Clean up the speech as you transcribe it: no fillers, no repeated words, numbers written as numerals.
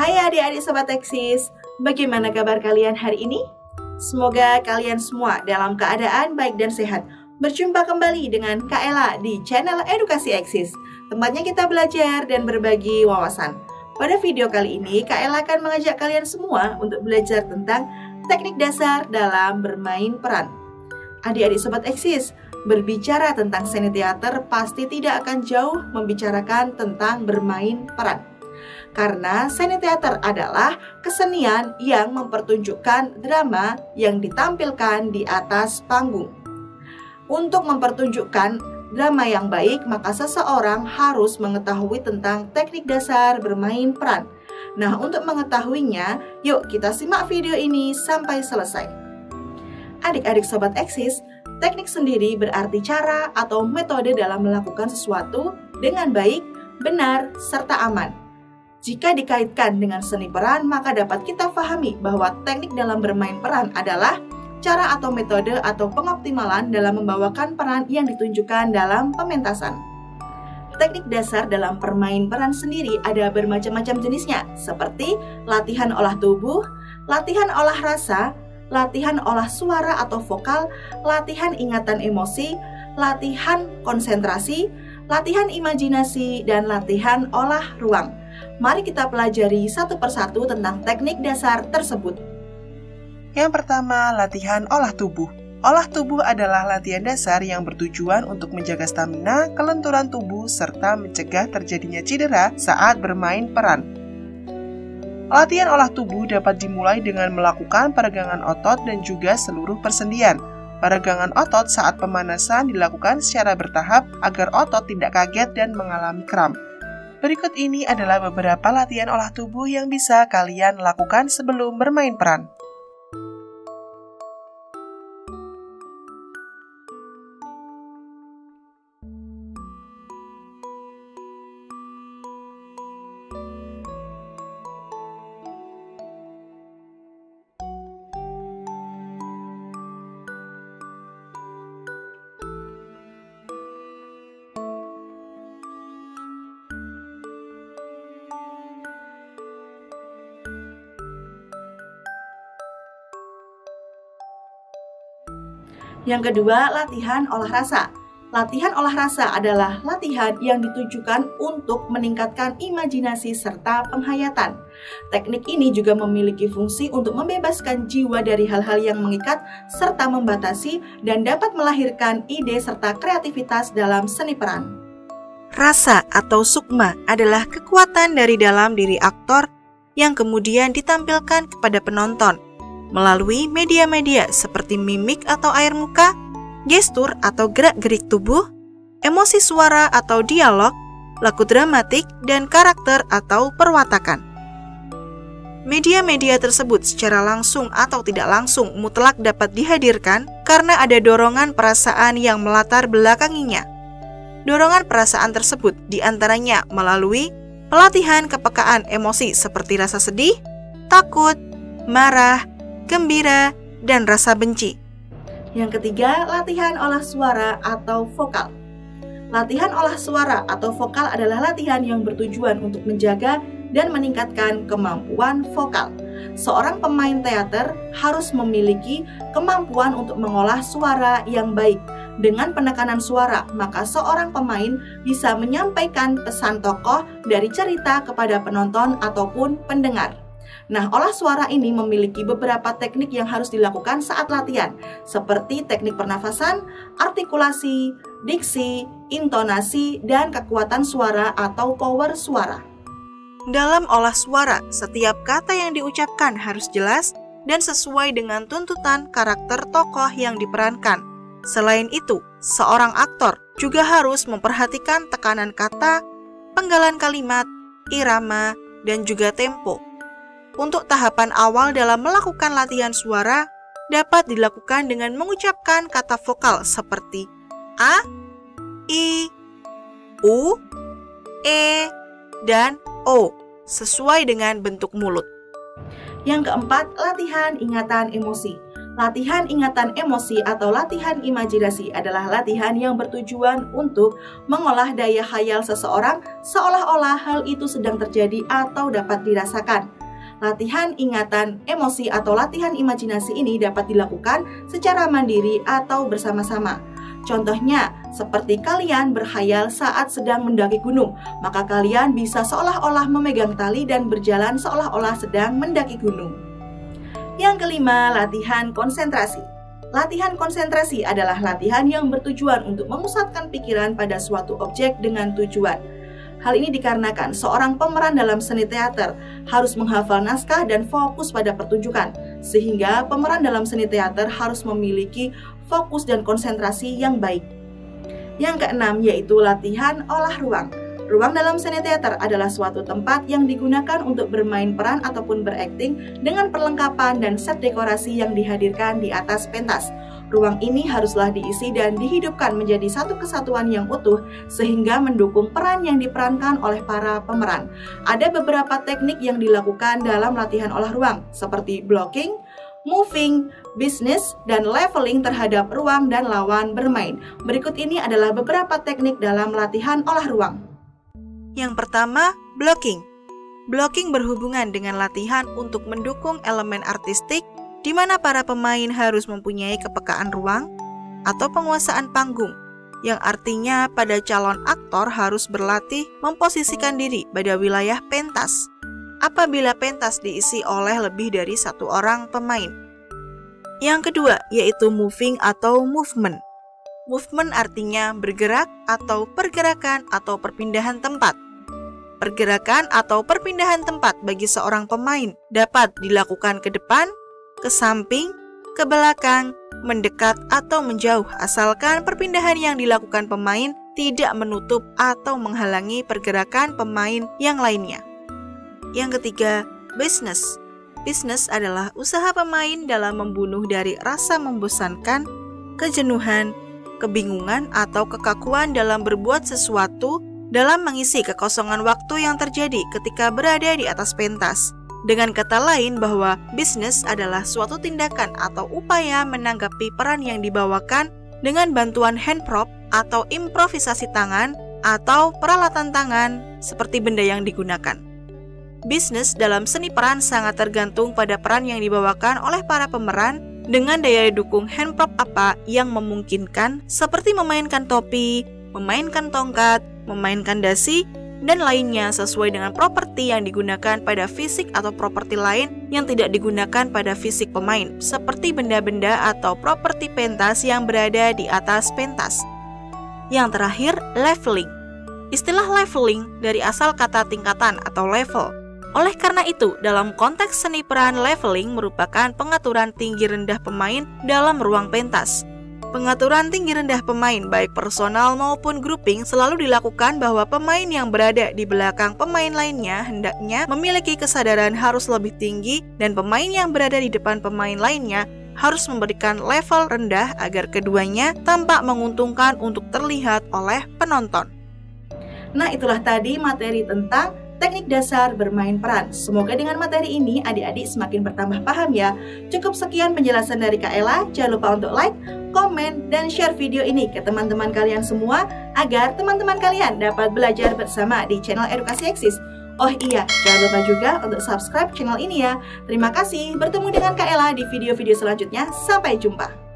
Hai adik-adik Sobat Eksis, bagaimana kabar kalian hari ini? Semoga kalian semua dalam keadaan baik dan sehat. Berjumpa kembali dengan Kak Ella di channel Edukasi Eksis. Tempatnya kita belajar dan berbagi wawasan. Pada video kali ini, Kak Ella akan mengajak kalian semua untuk belajar tentang teknik dasar dalam bermain peran. Adik-adik Sobat Eksis, berbicara tentang seni teater pasti tidak akan jauh membicarakan tentang bermain peran. Karena seni teater adalah kesenian yang mempertunjukkan drama yang ditampilkan di atas panggung. Untuk mempertunjukkan drama yang baik, maka seseorang harus mengetahui tentang teknik dasar bermain peran. Nah, untuk mengetahuinya, yuk kita simak video ini sampai selesai. Adik-adik Sobat Eksis, teknik sendiri berarti cara atau metode dalam melakukan sesuatu dengan baik, benar, serta aman. Jika dikaitkan dengan seni peran, maka dapat kita pahami bahwa teknik dalam bermain peran adalah cara atau metode atau pengoptimalan dalam membawakan peran yang ditunjukkan dalam pementasan. Teknik dasar dalam bermain peran sendiri ada bermacam-macam jenisnya, seperti latihan olah tubuh, latihan olah rasa, latihan olah suara atau vokal, latihan ingatan emosi, latihan konsentrasi, latihan imajinasi, dan latihan olah ruang. Mari kita pelajari satu persatu tentang teknik dasar tersebut. Yang pertama, latihan olah tubuh. Olah tubuh adalah latihan dasar yang bertujuan untuk menjaga stamina, kelenturan tubuh, serta mencegah terjadinya cedera saat bermain peran. Latihan olah tubuh dapat dimulai dengan melakukan peregangan otot dan juga seluruh persendian. Peregangan otot saat pemanasan dilakukan secara bertahap agar otot tidak kaget dan mengalami kram. Berikut ini adalah beberapa latihan olah tubuh yang bisa kalian lakukan sebelum bermain peran. Yang kedua, latihan olah rasa. Latihan olah rasa adalah latihan yang ditujukan untuk meningkatkan imajinasi serta penghayatan. Teknik ini juga memiliki fungsi untuk membebaskan jiwa dari hal-hal yang mengikat serta membatasi dan dapat melahirkan ide serta kreativitas dalam seni peran. Rasa atau sukma adalah kekuatan dari dalam diri aktor yang kemudian ditampilkan kepada penonton melalui media-media seperti mimik atau air muka, gestur atau gerak-gerik tubuh, emosi suara atau dialog, laku dramatik, dan karakter atau perwatakan. Media-media tersebut secara langsung atau tidak langsung mutlak dapat dihadirkan karena ada dorongan perasaan yang melatar belakanginya. Dorongan perasaan tersebut diantaranya melalui pelatihan kepekaan emosi seperti rasa sedih, takut, marah, gembira, dan rasa benci. Yang ketiga, latihan olah suara atau vokal. Latihan olah suara atau vokal adalah latihan yang bertujuan untuk menjaga dan meningkatkan kemampuan vokal. Seorang pemain teater harus memiliki kemampuan untuk mengolah suara yang baik. Dengan penekanan suara, maka seorang pemain bisa menyampaikan pesan tokoh dari cerita kepada penonton ataupun pendengar. Nah, olah suara ini memiliki beberapa teknik yang harus dilakukan saat latihan, seperti teknik pernafasan, artikulasi, diksi, intonasi, dan kekuatan suara atau power suara. Dalam olah suara, setiap kata yang diucapkan harus jelas dan sesuai dengan tuntutan karakter tokoh yang diperankan. Selain itu, seorang aktor juga harus memperhatikan tekanan kata, penggalan kalimat, irama, dan juga tempo. Untuk tahapan awal dalam melakukan latihan suara dapat dilakukan dengan mengucapkan kata vokal seperti A, I, U, E, dan O sesuai dengan bentuk mulut. Yang keempat, latihan ingatan emosi. Latihan ingatan emosi atau latihan imajinasi adalah latihan yang bertujuan untuk mengolah daya khayal seseorang seolah-olah hal itu sedang terjadi atau dapat dirasakan. Latihan ingatan emosi atau latihan imajinasi ini dapat dilakukan secara mandiri atau bersama-sama. Contohnya, seperti kalian berkhayal saat sedang mendaki gunung, maka kalian bisa seolah-olah memegang tali dan berjalan seolah-olah sedang mendaki gunung. Yang kelima, latihan konsentrasi. Latihan konsentrasi adalah latihan yang bertujuan untuk memusatkan pikiran pada suatu objek dengan tujuan. Hal ini dikarenakan seorang pemeran dalam seni teater harus menghafal naskah dan fokus pada pertunjukan, sehingga pemeran dalam seni teater harus memiliki fokus dan konsentrasi yang baik. Yang keenam yaitu latihan olah ruang. Ruang dalam seni teater adalah suatu tempat yang digunakan untuk bermain peran ataupun berakting dengan perlengkapan dan set dekorasi yang dihadirkan di atas pentas. Ruang ini haruslah diisi dan dihidupkan menjadi satu kesatuan yang utuh sehingga mendukung peran yang diperankan oleh para pemeran. Ada beberapa teknik yang dilakukan dalam latihan olah ruang seperti blocking, moving, business, dan leveling terhadap ruang dan lawan bermain. Berikut ini adalah beberapa teknik dalam latihan olah ruang. Yang pertama, blocking. Blocking berhubungan dengan latihan untuk mendukung elemen artistik di mana para pemain harus mempunyai kepekaan ruang atau penguasaan panggung, yang artinya pada calon aktor harus berlatih memposisikan diri pada wilayah pentas apabila pentas diisi oleh lebih dari satu orang pemain. Yang kedua, yaitu moving atau movement. Movement artinya bergerak atau pergerakan atau perpindahan tempat. Pergerakan atau perpindahan tempat bagi seorang pemain dapat dilakukan ke depan, ke samping, ke belakang, mendekat atau menjauh asalkan perpindahan yang dilakukan pemain tidak menutup atau menghalangi pergerakan pemain yang lainnya. Yang ketiga, business. Business adalah usaha pemain dalam membunuh dari rasa membosankan, kejenuhan, kebingungan atau kekakuan dalam berbuat sesuatu dalam mengisi kekosongan waktu yang terjadi ketika berada di atas pentas. Dengan kata lain bahwa bisnis adalah suatu tindakan atau upaya menanggapi peran yang dibawakan dengan bantuan hand prop atau improvisasi tangan atau peralatan tangan seperti benda yang digunakan. Bisnis dalam seni peran sangat tergantung pada peran yang dibawakan oleh para pemeran dengan daya dukung hand prop apa yang memungkinkan seperti memainkan topi, memainkan tongkat, memainkan dasi, dan lainnya sesuai dengan properti yang digunakan pada fisik atau properti lain yang tidak digunakan pada fisik pemain, seperti benda-benda atau properti pentas yang berada di atas pentas. Yang terakhir, leveling. Istilah leveling dari asal kata tingkatan atau level. Oleh karena itu, dalam konteks seni peran, leveling merupakan pengaturan tinggi rendah pemain dalam ruang pentas. Pengaturan tinggi rendah pemain baik personal maupun grouping selalu dilakukan bahwa pemain yang berada di belakang pemain lainnya hendaknya memiliki kesadaran harus lebih tinggi dan pemain yang berada di depan pemain lainnya harus memberikan level rendah agar keduanya tampak menguntungkan untuk terlihat oleh penonton. Nah, itulah tadi materi tentang teknik dasar bermain peran. Semoga dengan materi ini adik-adik semakin bertambah paham ya. Cukup sekian penjelasan dari Kak Ella. Jangan lupa untuk like, komen, dan share video ini ke teman-teman kalian semua agar teman-teman kalian dapat belajar bersama di channel Edukasi Eksis. Oh iya, jangan lupa juga untuk subscribe channel ini ya. Terima kasih, bertemu dengan Kak Ella di video-video selanjutnya. Sampai jumpa.